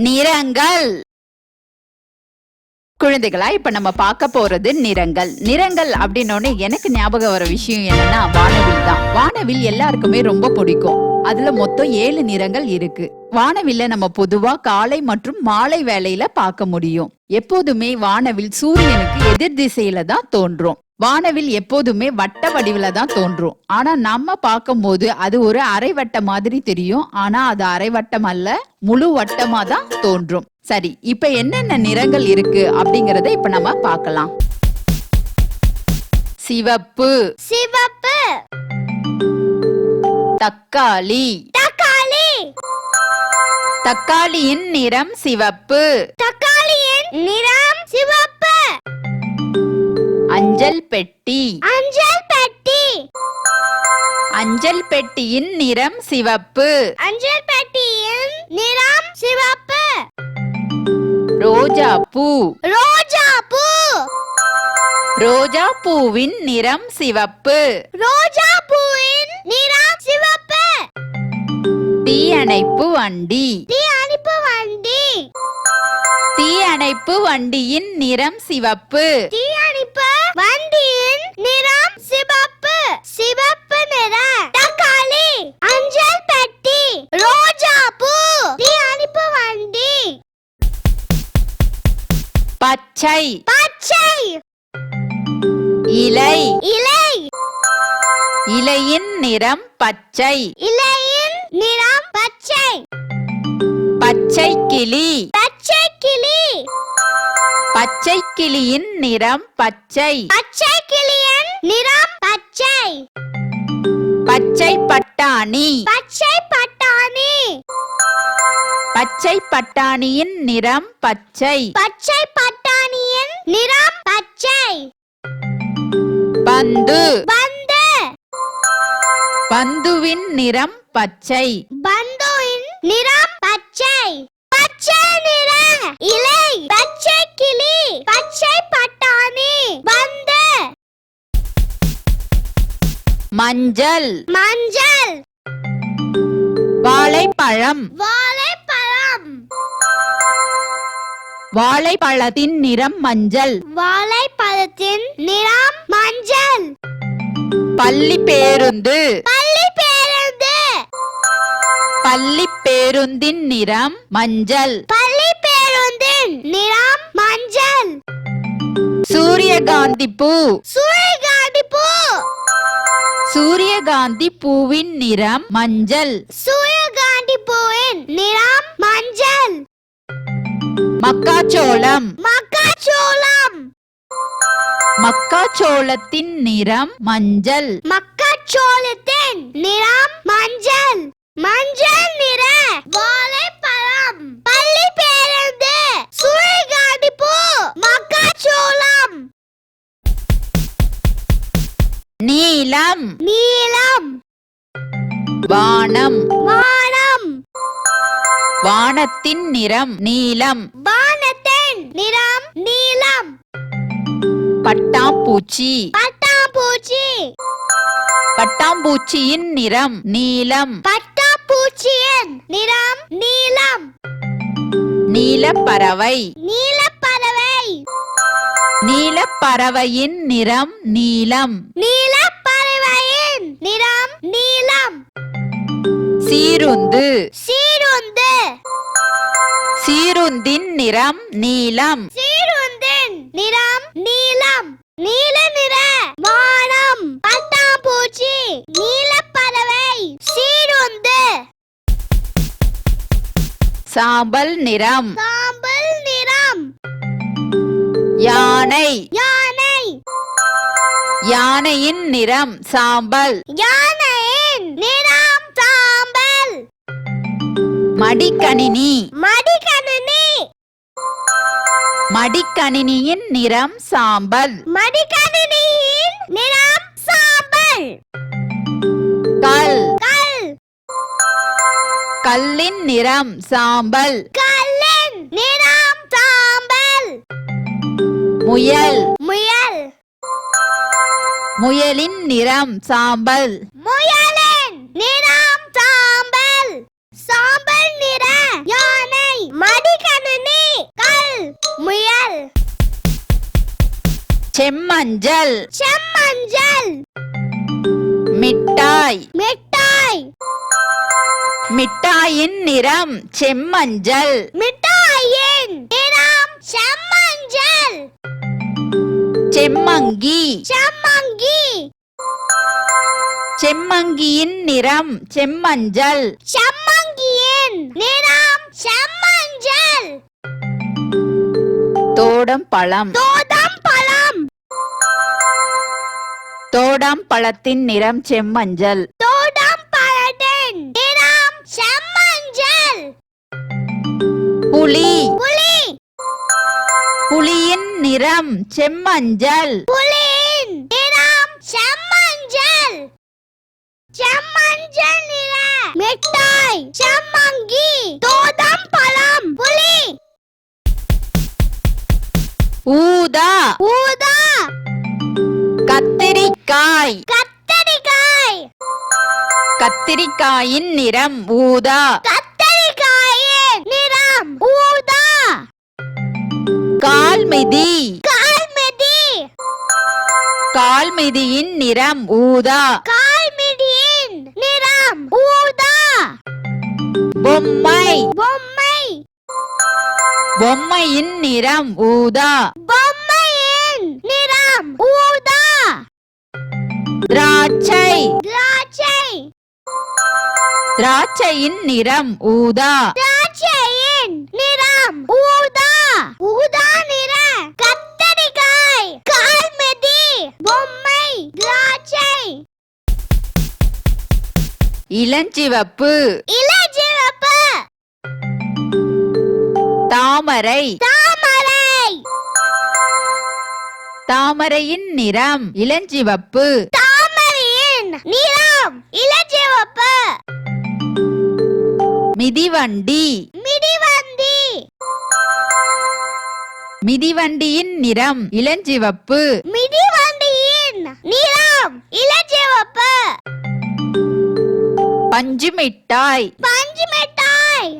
நிறங்கள். குழந்தைகளா, இப்ப நம்ம பார்க்க போறது நிறங்கள். நிறங்கள் அப்படின்னோடனே எனக்கு ஞாபகம் வர விஷயம் என்னன்னா வானவில் தான். வானவில் எல்லாருக்குமே ரொம்ப பிடிக்கும். அதுல மொத்தம் 7 நிறங்கள் இருக்கு. வானவில்ல நம்ம பொதுவா காலை மற்றும் மாலை வேளையில பார்க்க முடியும். எப்போதுமே வானவில் சூரியனுக்கு எதிர் திசையில தான் தோன்றும். வானவில் எப்போதுமே வட்ட வடிவில தான் தோன்றும். ஆனா நம்ம பார்க்கும் போது அது ஒரு அரை வட்ட மாதிரி தெரியும். ஆனா அது அரை வட்டம் அல்ல, முழு வட்டமா தான் தோன்றும். சரி, இப்ப என்னென்ன நிறங்கள் இருக்கு அப்படிங்கறத இப்ப நம்ம பார்க்கலாம். சிவப்பு, சிவப்பு. தக்காளி, தக்காளி. தக்காளியின் நிறம் சிவப்பு. தக்காளியின் நிறம் சிவப்பு. அஞ்சல் பெட்டி, அஞ்சல் பெட்டி. அஞ்சல் பெட்டியின் நிறம் சிவப்பு. அஞ்சல் பெட்டியின் நிறம் சிவப்பு. ரோஜா பூ, ரோஜா பூ. ரோஜா பூவின் நிறம் சிவப்பு. ரோஜா பூவின் நிறம் சிவப்பு. தீயணைப்பு வண்டி, தீயணைப்பு வண்டி. தீயணைப்பு வண்டியின் நிறம் சிவப்பு. தீயணைப்பு வண்டியின் நிறம் சிவப்பு. சிவப்பு நிற தக்காளி, அஞ்சல் பெட்டி, ரோஜா பூ, தீயணைப்பு வண்டி. பச்சை, பச்சை. இலை, இலை. இலையின் நிறம் பச்சை. இலையின் நிறம் பச்சை. பச்சை கிளி, பச்சை கிளி. பச்சை கிளியின் நிறம் பச்சை. பச்சை கிளியின் நிறம் பச்சை. பச்சை பட்டாணி, பச்சை பட்டாணி. பச்சை பட்டாணியின் நிறம் பச்சை. பச்சை பட்டாணியின் நிறம் பச்சை. பந்து, பந்து. பந்துவின் நிறம் பச்சை. பந்துவின் நிறம் பச்சை. பச்சை நிற இலை, பச்சை கிளி, பச்சை பட்டாணி, பந்து. மஞ்சள், மஞ்சள். வாழைப்பழம், வாழைப்பழம். வாழைப்பழத்தின் நிறம் மஞ்சள். வாழைப்பழத்தின் நிறம் மஞ்சள். பள்ளி பேருந்து, பள்ளி பேருந்து. பள்ளி பேருந்தின் நிறம் மஞ்சள். பள்ளி பேருந்தின் நிறம் மஞ்சள். சூரியகாந்தி பூ, சூரியகாந்தி பூ. சூரியகாந்தி பூவின் நிறம் மஞ்சள். சூரியகாந்தி பூவின் நிறம் மஞ்சள். மக்காச்சோளம், மக்காச்சோளம். மக்காச்சோளத்தின் நிறம் மஞ்சள். மக்காச்சோளத்தின் நிறம் மஞ்சள். மஞ்சள் நிற வாழைப்பழம், பள்ளி பேருந்து, சூரியகாந்தி பூ, மக்காச்சோளம். நீலம், நீலம். வானம், வானம். வானத்தின் நிறம் நீலம். வானத்தின் நிறம் நீலம். பட்டாம்பூச்சி, பட்டாம்பூச்சி. பட்டாம்பூச்சியின் நிறம் நீலம். பட்டாம்பூச்சியின் நிறம் நீலம். நீலப்பறவை, நீலப்பறவை. நீலப்பறவையின் நிறம் நீலம். நீலப்பறவையின் நிறம் நீலம். சீருந்து, சீருந்து. சீருந்தின் நிறம் நீலம். சீருந்தின் நிறம் நீலம். நீல நிற வானம், பட்டாம்பூச்சி, நீலப்பறவை, சீருந்து. சாம்பல் நிறம், சாம்பல் நிறம். யானை, யானை. யானையின் நிறம் சாம்பல். யானையின் நிறம் சாம்பல். மடிக்கணினி, மடிக்கணினி. மடிக்கணினியின் நிறம் சாம்பல். மடிக்கணினியின் நிறம் சாம்பல். கல், கல். கல்லின் நிறம் சாம்பல். கல்லின் நிறம் சாம்பல். முயல், முயல். முயலின் நிறம் சாம்பல். முயலின் நிறம் சாம்பல். சாம்பல் நிற யானை, மடி செம்மஞ்சள். செம்மஞ்சள். மிட்டாய். மிட்டாய். மிட்டாயின் நிறம் செம்மஞ்சள். மிட்டாயின் நிறம் செம்மஞ்சள். செம்மங்கி. செம்மங்கி. செம்மங்கியின் நிறம் செம்மஞ்சள். செம்மங்கியின் நிறம் செம்மஞ்சள். தோடம்பழம். தோடம்பழம். தோடம்பழத்தின் நிறம் செம்மஞ்சள். தோடம்பழத்தின் நிறம் செம்மஞ்சள். புளி. புளி. புளியின் நிறம் செம்மஞ்சள். புளியின் நிறம் செம்மஞ்சள். செம்மஞ்சள் நிற மிட்டாய். செம்மங்கி. தோடம்பழம். புளி. ஊதா. ஊதா. கத்திரிக்காய். கத்தரிக்காய். கத்திரிக்காயின் நிறம் ஊதா. கத்தரிக்காயின் நிறம் ஊதா. கால்மிதி. கால்மிதி. கால்மிதியின் நிறம் ஊதா. கால்மிதியின் நிறம் ஊதா. பொம்மை. பொம்மை. பொம்மையின் நிறம் ஊதா. பொம்மையின் நிறம் ஊதா. திராட்சை. திராட்சை. திராட்சையின் நிறம் ஊதா. திராட்சையின் நிறம் ஊதா. ஊதா நிற கத்தரிக்காய். கால்மிதி. பொம்மை. திராட்சை. இளஞ்சிவப்பு. இளஞ்சிவப்பு. தாமரை. தாமரை. தாமரையின் நிறம் இளஞ்சிவப்பு. தாமரையின் நிறம் இளஞ்சிவப்பு. மிதிவண்டி. மிதிவண்டி. மிதிவண்டியின் நிறம் இளஞ்சிவப்பு. மிதிவண்டியின் நிறம் இளஞ்சிவப்பு. பஞ்சுமிட்டாய். பஞ்சுமிட்டாய்.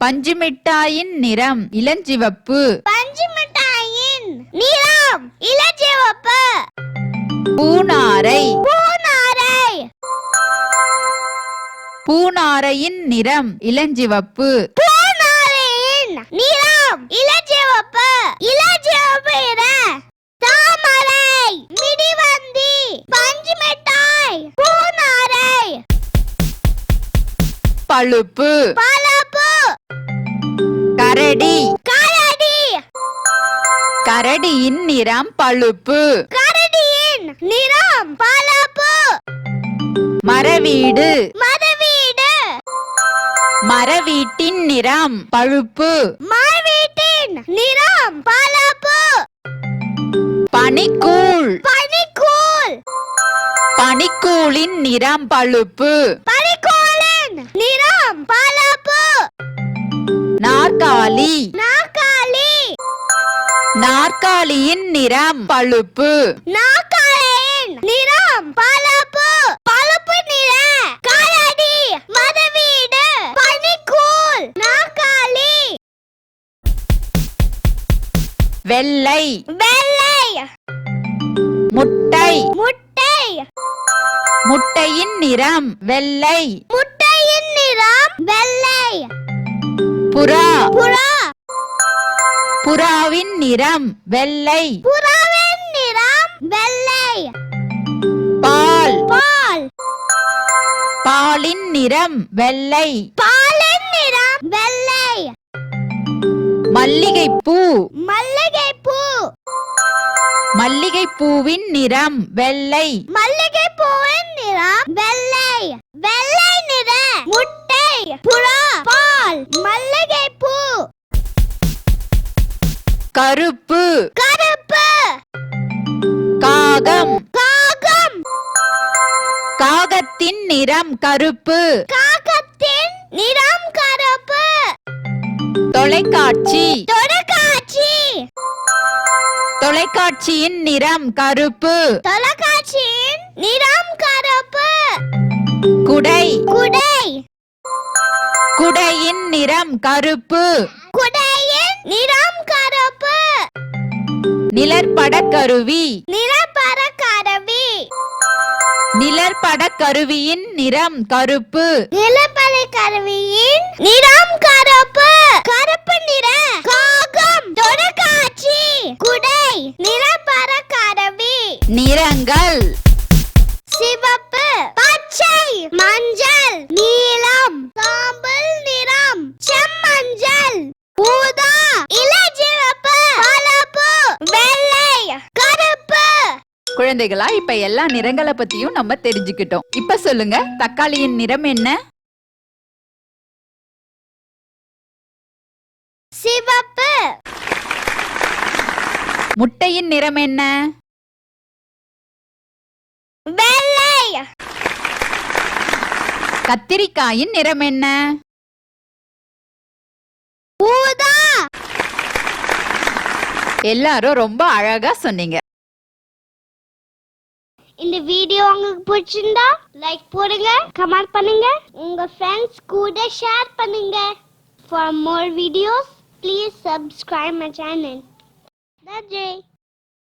பஞ்சுமிட்டாயின் நிறம் இளஞ்சிவப்பு. பஞ்சுமிட்டாயின் நிறம் இளஞ்சிவப்பு. பூனாரை. பூனாரை. பூனாரையின் நிறம் இளஞ்சிவப்பு. பூனாரையின் நிறம் இளஞ்சிவப்பு. இளஞ்சிவப்பு நிற தாமரை. மிதிவண்டி. பஞ்சுமிட்டாய். பூனாரை. பழுப்பு. பழுப்பு. கரடி. கரடி. கரடியின் நிறம் பழுப்பு. கரடியின் நிறம் பழுப்பு. மரவீடு. மரவீடு. மரவீட்டின் நிறம் பழுப்பு. மரவீட்டின் நிறம் பழுப்பு. பனிக்கூழ். பனிக்கூழ். பனிக்கூழின் நிறம் பழுப்பு. பனிக்கூழின் நிறம் பழுப்பு. நாற்காலி. நாற்காலி. நாற்காலியின் நிறம் பழுப்பு. நாற்காலியின் நிறம் பழுப்பு. பழுப்பு நிற கரடி. மரவீடு. பனிக்கூழ். நாற்காலி. வெள்ளை. வெள்ளை. முட்டை. முட்டை. முட்டையின் நிறம் வெள்ளை. முட்டையின் நிறம் வெள்ளை. புறா. புறா. புறாவின் நிறம் வெள்ளை. புறாவின் நிறம் வெள்ளை. பால். பால். பாலின் நிறம் வெள்ளை. பாலின் நிறம் வெள்ளை. மல்லிகைப்பூ. மல்லிகைப்பூ. மல்லிகைப்பூவின் நிறம் வெள்ளை. மல்லிகைப்பூவின் நிறம் வெள்ளை. வெள்ளை நிற முட்டை. புறா. பால். மல்லிகைப்பூ. கருப்பு. கருப்பு. காகம். காகம். காகத்தின் நிறம் கருப்பு. காகத்தின் நிறம் கருப்பு. தொலைக்காட்சி. தொலைக்காட்சி. தொலைக்காட்சியின் நிறம் கருப்பு. தொலைக்காட்சியின் நிறம் கருப்பு. குடை. குடை. குடையின் நிறம் கருப்பு. குடையின் நிறம் கருப்பு. நிழற்படக்கருவி. நிலப்பறக்கருவி. நிழற்படக்கருவியின் நிறம் கருப்பு. நிலப்பறக்கருவியின் நிறம் கருப்பு. கருப்பு நிற காகம். தொலைக்காட்சி. குடை. நிலப்பறக்கருவி. நிறங்கள் சிவப்பு, பச்சை, மஞ்சள், நீலம், சாம்பல் நிறம், செம்மஞ்சள், ஊதா, இளஞ்சிவப்பு, பழுப்பு, வெள்ளை, கருப்பு. குழந்தைகளா, இப்ப எல்லா நிறங்களை பத்தியும் நம்ம தெரிஞ்சுக்கிட்டோம். இப்ப சொல்லுங்க, தக்காளியின் நிறம் என்ன? சிவப்பு. முட்டையின் நிறம் என்ன? வெள்ளை. கத்திரிக்காயின் நிறம் என்ன? ஊதா. எல்லாரும் ரொம்ப அழகா சொன்னீங்க. இந்த வீடியோ உங்களுக்கு பிடிச்சிருந்தா லைக் போடுங்க, கமெண்ட் பண்ணுங்க, உங்க ஃப்ரெண்ட்ஸ் கூட ஷேர் பண்ணுங்க. For more videos, please subscribe my channel. That's it.